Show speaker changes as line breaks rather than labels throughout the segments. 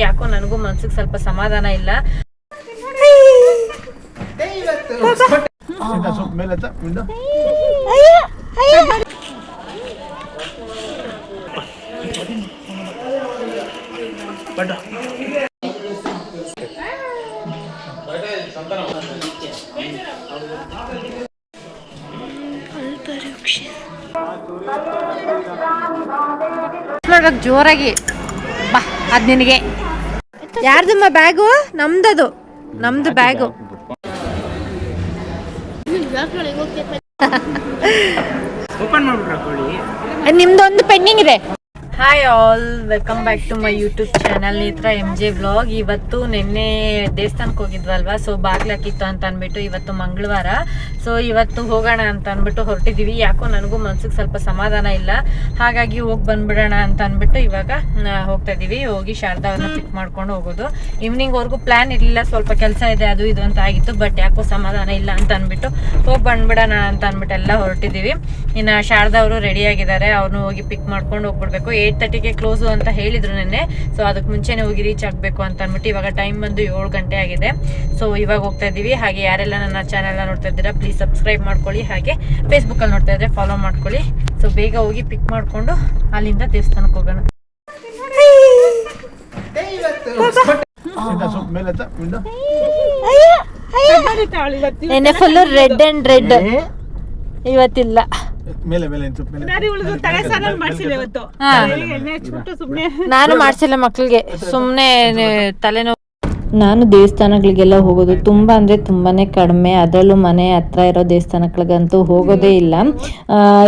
ಯಾಕೋ ನನಗೂ ಮನ್ಸಿಗೆ ಸ್ವಲ್ಪ ಸಮಾಧಾನ ಇಲ್ಲ. ಜೋರಾಗಿ ಬಾ, ಅದ್ ನಿನಗೆ. ಯಾರ್ದಮ್ಮ ಬ್ಯಾಗು? ನಮ್ದದು, ನಮ್ದು ಬ್ಯಾಗು. ನಿಮ್ದೊಂದು ಪೆಂಡಿಂಗ್ ಇದೆ. Hi all, welcome back to my YouTube channel Netra MJ vlog. ಇವತ್ತು ನಿನ್ನೆ ದೇವಸ್ಥಾನಕ್ಕೆ ಹೋಗಿದ್ವಲ್ವಾ, ಸೊ ಬಾಗ್ಲು ಹಾಕಿತ್ತು ಅಂತ ಅಂದ್ಬಿಟ್ಟು ಇವತ್ತು ಮಂಗಳವಾರ, ಸೊ ಇವತ್ತು ಹೋಗೋಣ ಅಂತ ಅಂದ್ಬಿಟ್ಟು ಹೊರಟಿದ್ದೀವಿ. ಯಾಕೋ ನನಗೂ ಮನ್ಸಿಗೆ ಸ್ವಲ್ಪ ಸಮಾಧಾನ ಇಲ್ಲ, ಹಾಗಾಗಿ ಹೋಗಿ ಬಂದ್ಬಿಡೋಣ ಅಂತ ಅಂದ್ಬಿಟ್ಟು ಇವಾಗ ಹೋಗ್ತಾ ಇದ್ದೀವಿ. ಹೋಗಿ ಶಾರದಾ ಅವ್ರನ್ನ ಪಿಕ್ ಮಾಡ್ಕೊಂಡು ಹೋಗೋದು. ಈವ್ನಿಂಗ್ವರೆಗೂ ಪ್ಲಾನ್ ಇರಲಿಲ್ಲ, ಸ್ವಲ್ಪ ಕೆಲಸ ಇದೆ ಅದು ಇದು ಅಂತ ಆಗಿತ್ತು, ಬಟ್ ಯಾಕೋ ಸಮಾಧಾನ ಇಲ್ಲ ಅಂತ ಅಂದ್ಬಿಟ್ಟು ಹೋಗಿ ಬಂದ್ಬಿಡೋಣ ಅಂತ ಅಂದ್ಬಿಟ್ಟು ಎಲ್ಲ ಹೊರಟಿದ್ದೀವಿ. ಇನ್ನು ಶಾರದಾ ಅವರು ರೆಡಿ ಆಗಿದ್ದಾರೆ, ಅವ್ರನ್ನ ಹೋಗಿ ಪಿಕ್ ಮಾಡ್ಕೊಂಡು ಹೋಗ್ಬಿಡ್ಬೇಕು. 8:30ಗೆ ಕ್ಲೋಸು ಅಂತ ಹೇಳಿದ್ರು ನೆನ್ನೆ, ಸೊ ಅದಕ್ಕೆ ಮುಂಚೆನೇ ಹೋಗಿ ರೀಚ್ ಆಗಬೇಕು ಅಂತ ಅಂದ್ಬಿಟ್ಟು ಇವಾಗ ಟೈಮ್ ಬಂದು 7 ಗಂಟೆ ಆಗಿದೆ. ಸೊ ಇವಾಗ ಹೋಗ್ತಾ ಇದ್ದೀವಿ. ಹಾಗೆ ಯಾರೆಲ್ಲ ನನ್ನ ಚಾನೆಲ್ನ ನೋಡ್ತಾ ಇದ್ದೀರಾ ಪ್ಲೀಸ್ ಸಬ್ಸ್ಕ್ರೈಬ್ ಮಾಡ್ಕೊಳ್ಳಿ, ಹಾಗೆ ಫೇಸ್ಬುಕ್ಕಲ್ಲಿ ನೋಡ್ತಾ ಇದ್ರೆ ಫಾಲೋ ಮಾಡ್ಕೊಳ್ಳಿ. ಸೊ ಬೇಗ ಹೋಗಿ ಪಿಕ್ ಮಾಡಿಕೊಂಡು ಅಲ್ಲಿಂದ ದೇವಸ್ಥಾನಕ್ಕೆ ಹೋಗೋಣ. ನೆನ್ನೆ ಫುಲ್ ರೆಡ್ ಅಂಡ್ ರೆಡ್, ಇವತ್ತಿಲ್ಲ. ನಾನು ಮಾಡ್ಸಿಲ್ಲ ಮಕ್ಳಿಗೆ, ಸುಮ್ನೆ ತಲೆನೋವು. ನಾನು ದೇವಸ್ಥಾನಗಳಿಗೆಲ್ಲ ಹೋಗೋದು ತುಂಬ ಅಂದರೆ ತುಂಬಾನೇ ಕಡಿಮೆ, ಅದರಲ್ಲೂ ಮನೆ ಹತ್ರ ಇರೋ ದೇವಸ್ಥಾನಗಳಿಗಂತೂ ಹೋಗೋದೇ ಇಲ್ಲ.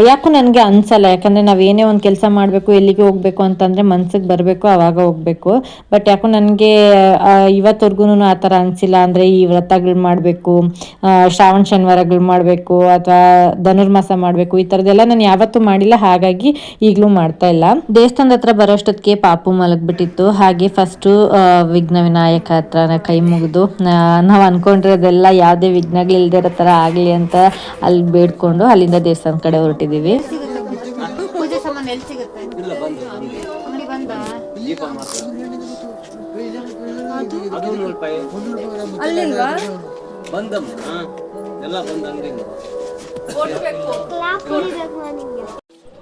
ಯಾಕೋ ನನಗೆ ಅನ್ಸಲ್ಲ, ಯಾಕಂದರೆ ನಾವೇನೇ ಒಂದು ಕೆಲಸ ಮಾಡಬೇಕು, ಎಲ್ಲಿಗೆ ಹೋಗಬೇಕು ಅಂತಂದರೆ ಮನ್ಸಿಗೆ ಬರಬೇಕು, ಆವಾಗ ಹೋಗಬೇಕು. ಬಟ್ ಯಾಕೋ ನನಗೆ ಇವತ್ತವರೆಗೂ ಆ ಥರ ಅನಿಸಿಲ್ಲ. ಅಂದರೆ ಈ ವ್ರತಗಳು ಮಾಡಬೇಕು, ಶ್ರಾವಣ ಶನಿವಾರಗಳು ಮಾಡಬೇಕು, ಅಥವಾ ಧನುರ್ಮಾಸ ಮಾಡಬೇಕು, ಈ ಥರದ್ದೆಲ್ಲ ನಾನು ಯಾವತ್ತೂ ಮಾಡಿಲ್ಲ, ಹಾಗಾಗಿ ಈಗಲೂ ಮಾಡ್ತಾ ಇಲ್ಲ. ದೇವಸ್ಥಾನದ ಹತ್ರ ಬರೋಷ್ಟೊತ್ತಿಗೆ ಪಾಪು ಮಲಗಿಬಿಟ್ಟಿತ್ತು. ಹಾಗೆ ಫಸ್ಟು ವಿಘ್ನ ವಿನಾಯಕ ಹತ್ರ ಕೈ ಮುಗಿದು ನಾವು ಅನ್ಕೊಂಡಿರೋದೆಲ್ಲ ಯಾವುದೇ ವಿಘ್ನಗಳಿಲ್ದಿರೋ ಥರ ಆಗಲಿ ಅಂತ ಅಲ್ಲಿ ಬೇಡ್ಕೊಂಡು ಅಲ್ಲಿಂದ ದೇವಸ್ಥಾನ ಕಡೆ ಹೊರಟಿದ್ದೀವಿ.
ಪೂಜೆ ಸಾಮಾನು ಎಲ್ಲಿ ಸಿಗುತ್ತೆ? ಅಲ್ಲಿಲ್ವಾ?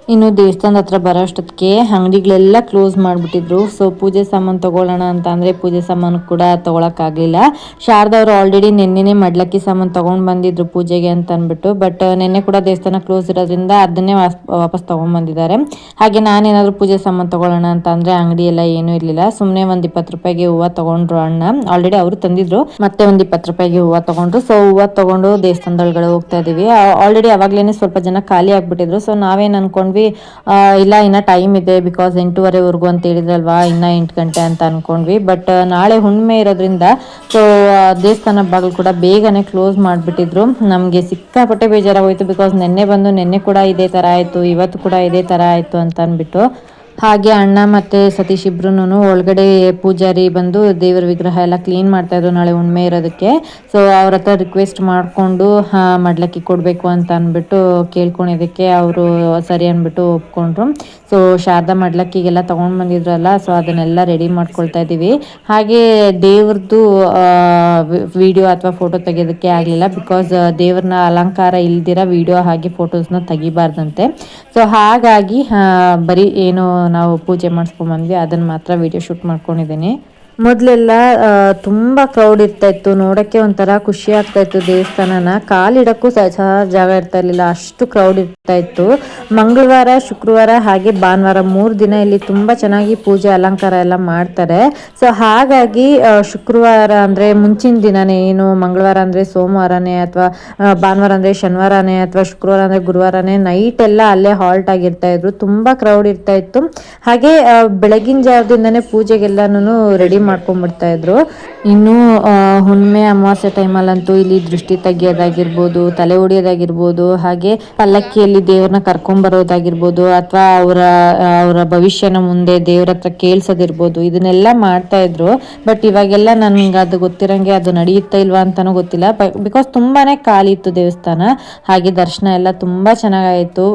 ಇನ್ನು ದೇವಸ್ಥಾನದ ಹತ್ರ ಬರೋಷ್ಟೊತ್ತಿಗೆ ಅಂಗಡಿಗಳೆಲ್ಲ ಕ್ಲೋಸ್ ಮಾಡಿಬಿಟ್ಟಿದ್ರು. ಸೊ ಪೂಜೆ ಸಾಮಾನು ತೊಗೊಳ್ಳೋಣ ಅಂತ ಅಂದರೆ ಪೂಜೆ ಸಾಮಾನು ಕೂಡ ತೊಗೊಳಕ್ಕಾಗಲಿಲ್ಲ. ಶಾರದಾ ಅವರು ಆಲ್ರೆಡಿ ನೆನ್ನೆನೇ ಮಡ್ಲಕ್ಕಿ ಸಾಮಾನು ತೊಗೊಂಡು ಬಂದಿದ್ರು ಪೂಜೆಗೆ ಅಂತ ಅಂದ್ಬಿಟ್ಟು, ಬಟ್ ನೆನ್ನೆ ಕೂಡ ದೇವಸ್ಥಾನ ಕ್ಲೋಸ್ ಇರೋದ್ರಿಂದ ಅದನ್ನೇ ವಾಪಸ್ ತೊಗೊಂಡ್ಬಂದಿದ್ದಾರೆ. ಹಾಗೆ ನಾನೇನಾದರೂ ಪೂಜೆ ಸಾಮಾನು ತೊಗೊಳ್ಳೋಣ ಅಂತ ಅಂದರೆ ಅಂಗಡಿ ಎಲ್ಲ ಏನೂ ಇರಲಿಲ್ಲ. ಸುಮ್ಮನೆ ಒಂದು 20 ರೂಪಾಯಿಗೆ ಹೂವು ತೊಗೊಂಡ್ರು ಅಣ್ಣ, ಆಲ್ರೆಡಿ ಅವರು ತಂದಿದ್ರು, ಮತ್ತೆ ಒಂದು 20 ರೂಪಾಯಿಗೆ ಹೂವು ತೊಗೊಂಡ್ರು. ಸೊ ಹೂವು ತೊಗೊಂಡು ದೇವಸ್ಥಾನದೊಳಗಡೆ ಹೋಗ್ತಾ ಇದೀವಿ. ಆಲ್ರೆಡಿ ಅವಾಗಲೇ ಸ್ವಲ್ಪ ಜನ ಖಾಲಿ ಆಗ್ಬಿಟ್ಟಿದ್ರು. ಸೊ ನಾವೇನು ಅನ್ಕೊಂಡ್ವಿ, ಇಲ್ಲ ಇನ್ನ ಟೈಮ್ ಇದೆ, ಬಿಕಾಸ್ 8:30ವರೆಗೂ ಅಂತ ಹೇಳಿದ್ರಲ್ವಾ, ಇನ್ನ 8 ಗಂಟೆ ಅಂತ ಅನ್ಕೊಂಡ್ವಿ. ಬಟ್ ನಾಳೆ ಹುಣ್ಣಿಮೆ ಇರೋದ್ರಿಂದ ಸೊ ದೇವಸ್ಥಾನ ಬಾಗಿಲು ಕೂಡ ಬೇಗನೆ ಕ್ಲೋಸ್ ಮಾಡಿಬಿಟ್ಟಿದ್ರು. ನಮಗೆ ಸಿಕ್ಕಾಪಟ್ಟೆ ಬೇಜಾರಾಗೋಯ್ತು, ಬಿಕಾಸ್ ನೆನ್ನೆ ಕೂಡ ಇದೇ ಥರ ಆಯಿತು, ಇವತ್ತು ಕೂಡ ಇದೇ ಥರ ಆಯಿತು ಅಂತ ಅಂದ್ಬಿಟ್ಟು. ಹಾಗೆ ಅಣ್ಣ ಮತ್ತು ಸತೀಶ್ ಇಬ್ರು ಒಳಗಡೆ ಪೂಜಾರಿ ಬಂದು ದೇವರ ವಿಗ್ರಹ ಎಲ್ಲ ಕ್ಲೀನ್ ಮಾಡ್ತಾಯಿದ್ರು ನಾಳೆ ಹುಣ್ಣಿಮೆ ಇರೋದಕ್ಕೆ. ಸೊ ಅವ್ರ ಹತ್ರ ರಿಕ್ವೆಸ್ಟ್ ಮಾಡಿಕೊಂಡು ಮಡ್ಲಕ್ಕಿ ಕೊಡಬೇಕು ಅಂತ ಅಂದ್ಬಿಟ್ಟು ಕೇಳ್ಕೊಂಡಿದ್ದಕ್ಕೆ ಅವರು ಸರಿ ಅಂದ್ಬಿಟ್ಟು ಒಪ್ಕೊಂಡ್ರು. ಸೊ ಶಾರದಾ ಮಡ್ಲಕ್ಕಿಗೆಲ್ಲ ತೊಗೊಂಡು ಬಂದಿದ್ರಲ್ಲ, ಸೊ ಅದನ್ನೆಲ್ಲ ರೆಡಿ ಮಾಡ್ಕೊಳ್ತಾ ಇದ್ದೀವಿ. ಹಾಗೆ ದೇವ್ರದ್ದು ವಿಡಿಯೋ ಅಥವಾ ಫೋಟೋ ತೆಗೆಯೋದಕ್ಕೆ ಆಗಲಿಲ್ಲ, ಬಿಕಾಸ್ ದೇವ್ರನ್ನ ಅಲಂಕಾರ ಇಲ್ದಿರ ವಿಡಿಯೋ ಹಾಗೆ ಫೋಟೋಸ್ನ ತೆಗಿಬಾರ್ದಂತೆ. ಸೊ ಹಾಗಾಗಿ ಬರೀ ಏನು ನಾವು ಪೂಜೆ ಮಾಡಿಸ್ಕೊಂಡ್ಬಂದ್ವಿ ಅದನ್ನು ಮಾತ್ರ ವಿಡಿಯೋ ಶೂಟ್ ಮಾಡ್ಕೊಂಡಿದ್ದೀನಿ. ಮೊದಲೆಲ್ಲ ತುಂಬ ಕ್ರೌಡ್ ಇರ್ತಾಯಿತ್ತು, ನೋಡೋಕ್ಕೆ ಒಂಥರ ಖುಷಿ ಆಗ್ತಾಯಿತ್ತು. ದೇವಸ್ಥಾನನ ಕಾಲಿಡೋಕ್ಕೂ ಸಹ ಜಾಗ ಇರ್ತಾ ಇರಲಿಲ್ಲ, ಅಷ್ಟು ಕ್ರೌಡ್ ಇರ್ತಾಯಿತ್ತು. ಮಂಗಳವಾರ, ಶುಕ್ರವಾರ ಹಾಗೆ ಭಾನುವಾರ 3 ದಿನ ಇಲ್ಲಿ ತುಂಬ ಚೆನ್ನಾಗಿ ಪೂಜೆ ಅಲಂಕಾರ ಎಲ್ಲ ಮಾಡ್ತಾರೆ. ಸೊ ಹಾಗಾಗಿ ಶುಕ್ರವಾರ ಅಂದರೆ ಮುಂಚಿನ ದಿನನೇ, ಏನು ಮಂಗಳವಾರ ಅಂದರೆ ಸೋಮವಾರನೇ, ಅಥವಾ ಭಾನುವಾರ ಅಂದರೆ ಶನಿವಾರನೇ, ಅಥವಾ ಶುಕ್ರವಾರ ಅಂದರೆ ಗುರುವಾರನೇ ನೈಟ್ ಎಲ್ಲ ಅಲ್ಲೇ ಹಾಲ್ಟ್ ಆಗಿರ್ತಾಯಿದ್ರು. ತುಂಬ ಕ್ರೌಡ್ ಇರ್ತಾಯಿತ್ತು. ಹಾಗೆ ಬೆಳಗಿನ ಜಾವದಿಂದನೇ ಪೂಜೆಗೆಲ್ಲನೂ ರೆಡಿ ಮಾಡ್ಕೊಂಡ್ಬಿಡ್ತಾ ಇದ್ರು. ಇನ್ನು ಹುಣ್ಣಿಮೆ ಅಮಾವಾಸ್ಯೆ ಟೈಮಲ್ಲಂತೂ ಇಲ್ಲಿ ದೃಷ್ಟಿ ತೆಗಿಯೋದಾಗಿರ್ಬೋದು, ತಲೆ ಹೊಡಿಯೋದಾಗಿರ್ಬೋದು, ಹಾಗೆ ಪಲ್ಲಕ್ಕಿಯಲ್ಲಿ ದೇವ್ರನ್ನ ಕರ್ಕೊಂಬರೋದಾಗಿರ್ಬೋದು, ಅಥವಾ ಅವರ ಭವಿಷ್ಯನ ಮುಂದೆ ದೇವ್ರ ಹತ್ರ ಕೇಳ್ಸೋದಿರ್ಬೋದು, ಇದನ್ನೆಲ್ಲ ಮಾಡ್ತಾ ಇದ್ರು. ಬಟ್ ಇವಾಗೆಲ್ಲ ನನ್ಗೆ ಅದು ಗೊತ್ತಿರಂಗೆ ಅದು ನಡೆಯುತ್ತಾ ಇಲ್ವಾ ಅಂತಾನೂ ಗೊತ್ತಿಲ್ಲ. ಬಿಕಾಸ್ ತುಂಬಾನೇ ಖಾಲಿ ಇತ್ತು ದೇವಸ್ಥಾನ. ಹಾಗೆ ದರ್ಶನ ಎಲ್ಲ ತುಂಬಾ ಚೆನ್ನಾಗಾಯ್ತು,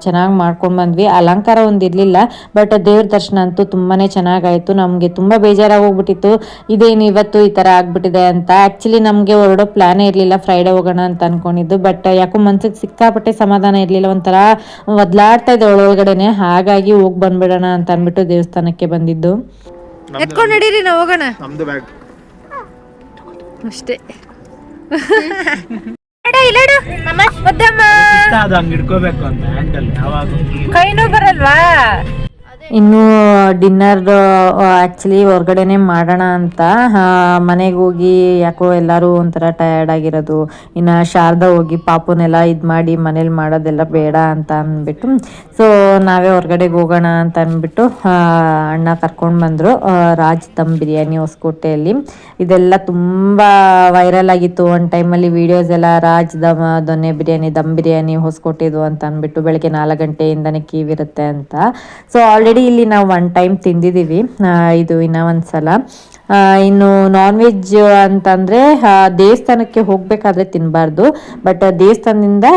ಚೆನ್ನಾಗಿ ಮಾಡ್ಕೊಂಡ್ ಬಂದ್ವಿ. ಅಲಂಕಾರ ಒಂದಿರ್ಲಿಲ್ಲ, ಬಟ್ ದೇವ್ರ ದರ್ಶನ ಅಂತೂ ತುಂಬಾನೇ ಚೆನ್ನಾಗಾಯ್ತು. ನಮ್ಗೆ ತುಂಬಾ ಬೇಜಾರಾಗಿ ಹೋಗ್ಬಿಟ್ಟಿತ್ತು, ಇದೇನು ಇವತ್ತು ಈ ತರ ಆಗ್ಬಿಟ್ಟಿದೆ ಅಂತ. ಆಕ್ಚುಲಿ ನಮ್ಗೆ ಹೊರಡೋ ಪ್ಲಾನೇ ಇರ್ಲಿಲ್ಲ, ಫ್ರೈಡೆ ಹೋಗೋಣ ಅಂತ ಅನ್ಕೊಂಡಿದ್ದು. ಬಟ್ ಯಾಕೋ ಮನ್ಸಿಗೆ ಸಿಕ್ಕಾಪಟ್ಟೆ ಸಮಾಧಾನ ಇರ್ಲಿಲ್ಲ, ಒಂಥರ ಒದ್ಲಾಡ್ತಾ ಇದೆ ಒಳಗಡೆನೆ. ಹಾಗಾಗಿ ಹೋಗಿ ಬಂದ್ಬಿಡೋಣ ಅಂತ ಅನ್ಬಿಟ್ಟು ದೇವಸ್ಥಾನಕ್ಕೆ ಬಂದಿದ್ದು.
ಎತ್ಕೊಂಡು ನಡೀರಿ, ನಾವು ಹೋಗೋಣ ಅಷ್ಟೇ. ಕೈನೂ ಬರಲ್ವಾ?
ಇನ್ನು ಡಿನ್ನರ್ ಆ್ಯಕ್ಚುಲಿ ಹೊರ್ಗಡೆನೆ ಮಾಡೋಣ ಅಂತ ಮನೆಗೆ ಹೋಗಿ ಯಾಕೋ ಎಲ್ಲರೂ ಒಂಥರ ಟಯರ್ಡ್ ಆಗಿರೋದು. ಇನ್ನು ಶಾರದಾ ಹೋಗಿ ಪಾಪುನೆಲ್ಲ ಇದು ಮಾಡಿ ಮನೇಲಿ ಮಾಡೋದೆಲ್ಲ ಬೇಡ ಅಂತ ಅಂದ್ಬಿಟ್ಟು, ಸೊ ನಾವೇ ಹೊರ್ಗಡೆಗೆ ಹೋಗೋಣ ಅಂತ ಅಂದ್ಬಿಟ್ಟು ಅಣ್ಣ ಕರ್ಕೊಂಡು ಬಂದರು. ರಾಜ್ ದಮ್ ಬಿರಿಯಾನಿ ಹೊಸಕೋಟೆಯಲ್ಲಿ, ಇದೆಲ್ಲ ತುಂಬ ವೈರಲ್ ಆಗಿತ್ತು ಒಂದು ಟೈಮಲ್ಲಿ ವೀಡಿಯೋಸ್ ಎಲ್ಲ. ರಾಜ್ ದೊನ್ನೆ ಬಿರಿಯಾನಿ, ದಮ್ ಬಿರಿಯಾನಿ ಹೊಸಕೋಟೆದು ಅಂತ ಅಂದ್ಬಿಟ್ಟು ಬೆಳಗ್ಗೆ 4 ಗಂಟೆಯಿಂದನೇ ಕ್ಯೂ ಇರುತ್ತೆ ಅಂತ. ಸೊ ಆಲ್ರೆಡಿ ಇಲ್ಲಿ ನಾವು 1 ಟೈಮ್ ತಿಂದಿದ್ದೀವಿ, ಇದು ಇನ್ನೂ ಒಂದ್ಸಲ. ಇನ್ನು ನಾನ್ ವೆಜ್ ಅಂತಂದರೆ ದೇವಸ್ಥಾನಕ್ಕೆ ಹೋಗಬೇಕಾದ್ರೆ ತಿನ್ನಬಾರ್ದು, ಬಟ್ ದೇವಸ್ಥಾನದಿಂದ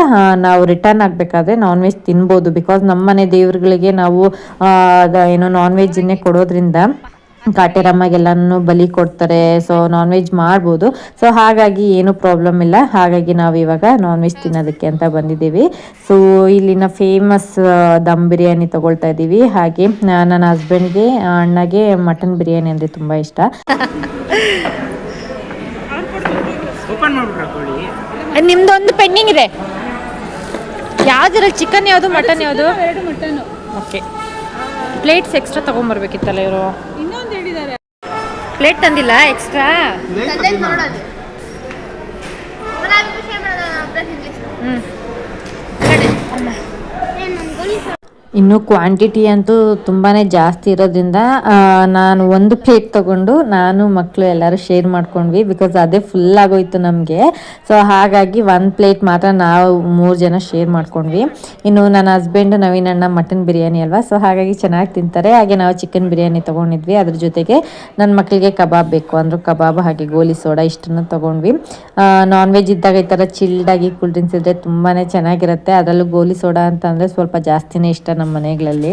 ನಾವು ರಿಟರ್ನ್ ಆಗಬೇಕಾದ್ರೆ ನಾನ್ ವೆಜ್ ತಿನ್ಬೋದು. ಬಿಕಾಸ್ ನಮ್ಮನೆ ದೇವ್ರುಗಳಿಗೆ ನಾವು ಏನೋ ನಾನ್ ವೆಜ್ಜನ್ನೇ ಕೊಡೋದ್ರಿಂದ ಕಾಟೇರಮ್ಮಾಗೆಲ್ಲನೂ ಬಲಿ ಕೊಡ್ತಾರೆ. ಸೊ ನಾನ್ ವೆಜ್ ಮಾಡ್ಬೋದು. ಸೊ ಹಾಗಾಗಿ ಏನು ಪ್ರಾಬ್ಲಮ್ ಇಲ್ಲ. ಹಾಗಾಗಿ ನಾವು ಇವಾಗ ನಾನ್ ವೆಜ್ ತಿನ್ನೋದಕ್ಕೆ ಅಂತ ಬಂದಿದ್ದೀವಿ. ಸೊ ಇಲ್ಲಿನ ಫೇಮಸ್ ದಮ್ ಬಿರಿಯಾನಿ ತಗೊಳ್ತಾ ಇದ್ದೀವಿ. ಹಾಗೆ ನನ್ನ ಹಸ್ಬೆಂಡ್ಗೆ, ಅಣ್ಣಗೆ ಮಟನ್ ಬಿರಿಯಾನಿ ಅಂದರೆ ತುಂಬ ಇಷ್ಟ.
ನಿಮ್ದೊಂದು ಪೆಂಡಿಂಗ್ ಇದೆ. ಯಾವ್ದಿರ ಚಿಕನ್ ಯಾವುದು, ಮಟನ್ ಯಾವುದು? ಓಕೆ, ಪ್ಲೇಟ್ಸ್ ಎಕ್ಸ್ಟ್ರಾ ತಗೊಂಬರ್ಬೇಕಿತ್ತಲ್ಲ ಇವರು. ಪ್ಲೇಟ್ ತಂದಿಲ್ಲ ಎಕ್ಸ್ಟ್ರಾ.
ಇನ್ನು ಕ್ವಾಂಟಿಟಿ ಅಂತೂ ತುಂಬಾ ಜಾಸ್ತಿ ಇರೋದ್ರಿಂದ ನಾನು ಒಂದು ಪ್ಲೇಟ್ ತೊಗೊಂಡು ನಾನು ಮಕ್ಕಳು ಎಲ್ಲರೂ ಶೇರ್ ಮಾಡ್ಕೊಂಡ್ವಿ. ಬಿಕಾಸ್ ಅದೇ ಫುಲ್ ಆಗೋಯ್ತು ನಮಗೆ. ಸೊ ಹಾಗಾಗಿ 1 ಪ್ಲೇಟ್ ಮಾತ್ರ ನಾವು 3 ಜನ ಶೇರ್ ಮಾಡ್ಕೊಂಡ್ವಿ. ಇನ್ನು ನನ್ನ ಹಸ್ಬೆಂಡು ನವೀನ್ ಅಣ್ಣ ಮಟನ್ ಬಿರಿಯಾನಿ ಅಲ್ವಾ, ಸೊ ಹಾಗಾಗಿ ಚೆನ್ನಾಗಿ ತಿಂತಾರೆ. ಹಾಗೆ ನಾವು ಚಿಕನ್ ಬಿರಿಯಾನಿ ತೊಗೊಂಡಿದ್ವಿ. ಅದ್ರ ಜೊತೆಗೆ ನನ್ನ ಮಕ್ಕಳಿಗೆ ಕಬಾಬ್ ಬೇಕು ಅಂದರು, ಕಬಾಬ್ ಹಾಗೆ ಗೋಲಿ ಸೋಡಾ ಇಷ್ಟನ್ನು ತೊಗೊಂಡ್ವಿ. ನಾನ್ ವೆಜ್ ಇದ್ದಾಗ ಈ ಥರ ಚಿಲ್ಡಾಗಿ ಕೂಲ್ ಡ್ರಿಂಕ್ಸ್ ಇದ್ದರೆ ತುಂಬಾ ಚೆನ್ನಾಗಿರುತ್ತೆ. ಅದರಲ್ಲೂ ಗೋಲಿ ಸೋಡಾ ಅಂತ ಅಂದರೆ ಸ್ವಲ್ಪ ಜಾಸ್ತಿನೇ ಇಷ್ಟ ನಮ್ಮ ಮನೆಗಳಲ್ಲಿ.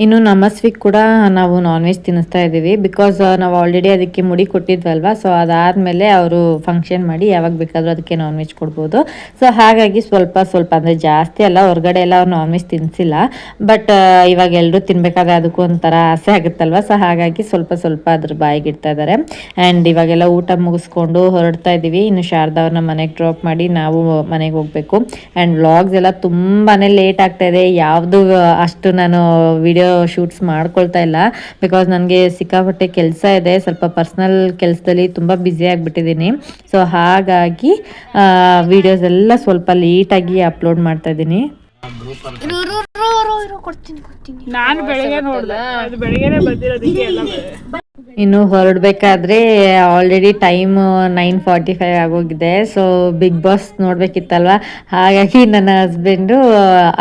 ಇನ್ನು ನಮಸ್ವಿಗೆ ಕೂಡ ನಾವು ನಾನ್ ವೆಜ್ ತಿನ್ನಿಸ್ತಾ ಇದ್ದೀವಿ. ಬಿಕಾಸ್ ನಾವು ಆಲ್ರೆಡಿ ಅದಕ್ಕೆ ಮುಡಿ ಕೊಟ್ಟಿದ್ವಲ್ವ. ಸೊ ಅದಾದಮೇಲೆ ಅವರು ಫಂಕ್ಷನ್ ಮಾಡಿ ಯಾವಾಗ ಬೇಕಾದರೂ ಅದಕ್ಕೆ ನಾನ್ ವೆಜ್ ಕೊಡ್ಬೋದು. ಸೊ ಹಾಗಾಗಿ ಸ್ವಲ್ಪ ಅಂದರೆ ಜಾಸ್ತಿ ಅಲ್ಲ, ಹೊರಗಡೆ ಎಲ್ಲ ಅವ್ರು ನಾನ್ ವೆಜ್ ತಿನ್ನಿಸಿಲ್ಲ. ಬಟ್ ಇವಾಗ ಎಲ್ಲರೂ ತಿನ್ನಬೇಕಾದ್ರೆ ಅದಕ್ಕೂ ಒಂಥರ ಆಸೆ ಆಗುತ್ತಲ್ವ. ಸೊ ಹಾಗಾಗಿ ಸ್ವಲ್ಪ ಅದ್ರ ಬಾಯಿಗೆ ಇಡ್ತಾ ಇದ್ದಾರೆ. ಆ್ಯಂಡ್ ಇವಾಗೆಲ್ಲ ಊಟ ಮುಗಿಸ್ಕೊಂಡು ಹೊರಡ್ತಾ ಇದ್ದೀವಿ. ಇನ್ನು ಶಾರದಾ ಅವ್ರನ್ನ ಮನೆಗೆ ಡ್ರಾಪ್ ಮಾಡಿ ನಾವು ಮನೆಗೆ ಹೋಗಬೇಕು. ಆ್ಯಂಡ್ ವ್ಲಾಗ್ಸ್ ಎಲ್ಲ ತುಂಬಾ ಲೇಟ್ ಆಗ್ತಾ ಇದೆ. ಯಾವುದು ಅಷ್ಟು ನಾನು ವಿಡಿಯೋ ಶೂಟ್ಸ್ ಮಾಡ್ಕೊಳ್ತಾ ಇಲ್ಲ. ಬಿಕಾಸ್ ನನಗೆ ಸಿಕ್ಕಾಪಟ್ಟೆ ಕೆಲಸ ಇದೆ, ಸ್ವಲ್ಪ ಪರ್ಸ್ನಲ್ ಕೆಲಸದಲ್ಲಿ ತುಂಬ ಬ್ಯುಸಿ ಆಗಿಬಿಟ್ಟಿದ್ದೀನಿ. ಸೊ ಹಾಗಾಗಿ ವಿಡಿಯೋಸ್ ಎಲ್ಲ ಸ್ವಲ್ಪ ಲೇಟಾಗಿ ಅಪ್ಲೋಡ್ ಮಾಡ್ತಾ ಇದ್ದೀನಿ.
ನಾನು ಬೆಳಿಗ್ಗೆ ನೋಡಿದೆ, ಅದು ಬೆಳಿಗ್ಗೆನೆ ಬಂದಿರೋದಕ್ಕೆ ಎಲ್ಲ.
ಇನ್ನು ಹೊರಡ್ಬೇಕಾದ್ರೆ ಆಲ್ರೆಡಿ ಟೈಮ್ 9:45 ಆಗೋಗಿದೆ. ಸೊ ಬಿಗ್ ಬಾಸ್ ನೋಡ್ಬೇಕಿತ್ತಲ್ವ, ಹಾಗಾಗಿ ನನ್ನ ಹಸ್ಬೆಂಡು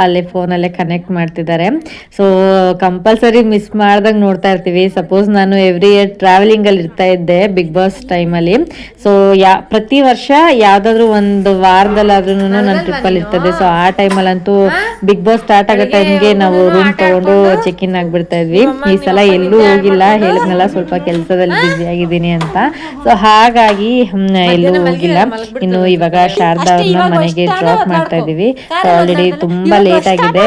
ಅಲ್ಲೇ ಫೋನಲ್ಲೇ ಕನೆಕ್ಟ್ ಮಾಡ್ತಿದ್ದಾರೆ. ಸೊ ಕಂಪಲ್ಸರಿ ಮಿಸ್ ಮಾಡ್ದಂಗೆ ನೋಡ್ತಾ ಇರ್ತೀವಿ. ಸಪೋಸ್ ನಾನು ಎವ್ರಿ ಇಯರ್ ಟ್ರಾವೆಲಿಂಗಲ್ಲಿ ಇರ್ತಾ ಇದ್ದೆ ಬಿಗ್ ಬಾಸ್ ಟೈಮಲ್ಲಿ. ಸೊ ಪ್ರತಿ ವರ್ಷ ಯಾವುದಾದ್ರೂ ಒಂದು ವಾರದಲ್ಲಾದ್ರೂ ನನ್ನ ಟ್ರಿಪ್ಪಲ್ಲಿ ಇರ್ತದೆ. ಸೊ ಆ ಟೈಮಲ್ಲಂತೂ ಬಿಗ್ ಬಾಸ್ ಸ್ಟಾರ್ಟ್ ಆಗೋ ಟೈಮ್ಗೆ ನಾವು ರೂಮ್ ತಗೊಂಡು ಚೆಕ್ ಇನ್ ಆಗಿಬಿಡ್ತಾ ಇದ್ವಿ. ಈ ಸಲ ಎಲ್ಲೂ ಹೋಗಿಲ್ಲ, ಹೇಳಿದ್ನಲ್ಲ ಸ್ವಲ್ಪ ಕೆಲಸದಲ್ಲಿ ಬ್ಯುಸಿ ಆಗಿದ್ದೀನಿ ಅಂತ. ಸೊ ಹಾಗಾಗಿ ಎಲ್ಲೂ ಹೋಗಿಲ್ಲ. ಇನ್ನು ಇವಾಗ ಶಾರದಾ ಅವ್ರನ್ನ ಮನೆಗೆ ಡ್ರಾಪ್ ಮಾಡ್ತಾ ಇದ್ದೀವಿ. ಸೊ ಆಲ್ರೆಡಿ ತುಂಬಾ ಲೇಟ್ ಆಗಿದೆ.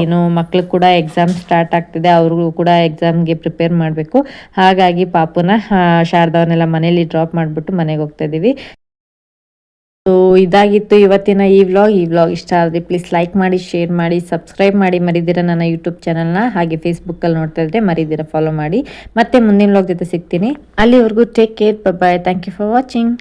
ಇನ್ನು ಮಕ್ಳು ಕೂಡ ಎಕ್ಸಾಮ್ ಸ್ಟಾರ್ಟ್ ಆಗ್ತಿದೆ, ಅವ್ರಿಗೂ ಕೂಡ ಎಕ್ಸಾಮ್ಗೆ ಪ್ರಿಪೇರ್ ಮಾಡಬೇಕು. ಹಾಗಾಗಿ ಪಾಪುನ ಶಾರದಾ ಅವ್ರನ್ನೆಲ್ಲ ಮನೇಲಿ ಡ್ರಾಪ್ ಮಾಡಿಬಿಟ್ಟು ಮನೆಗೆ ಹೋಗ್ತಾ ಇದ್ದೀವಿ. ಸೊ ಇದಾಗಿತ್ತು ಇವತ್ತಿನ ಈ ವ್ಲಾಗ್ ಇಷ್ಟ ಆದರೆ ಪ್ಲೀಸ್ ಲೈಕ್ ಮಾಡಿ, ಶೇರ್ ಮಾಡಿ, ಸಬ್ಸ್ಕ್ರೈಬ್ ಮಾಡಿ. ಮರಿದಿರ ನನ್ನ ಯೂಟ್ಯೂಬ್ ಚಾನಲ್ನ, ಹಾಗೆ ಫೇಸ್ಬುಕ್ಕಲ್ಲಿ ನೋಡ್ತಾ ಇದ್ರೆ ಮರಿದಿರ ಫಾಲೋ ಮಾಡಿ. ಮತ್ತೆ ಮುಂದಿನ ವ್ಲಾಗ್ ಜೊತೆ ಸಿಗ್ತೀನಿ. ಅಲ್ಲಿವರೆಗೂ take care, bye. Thank you for watching.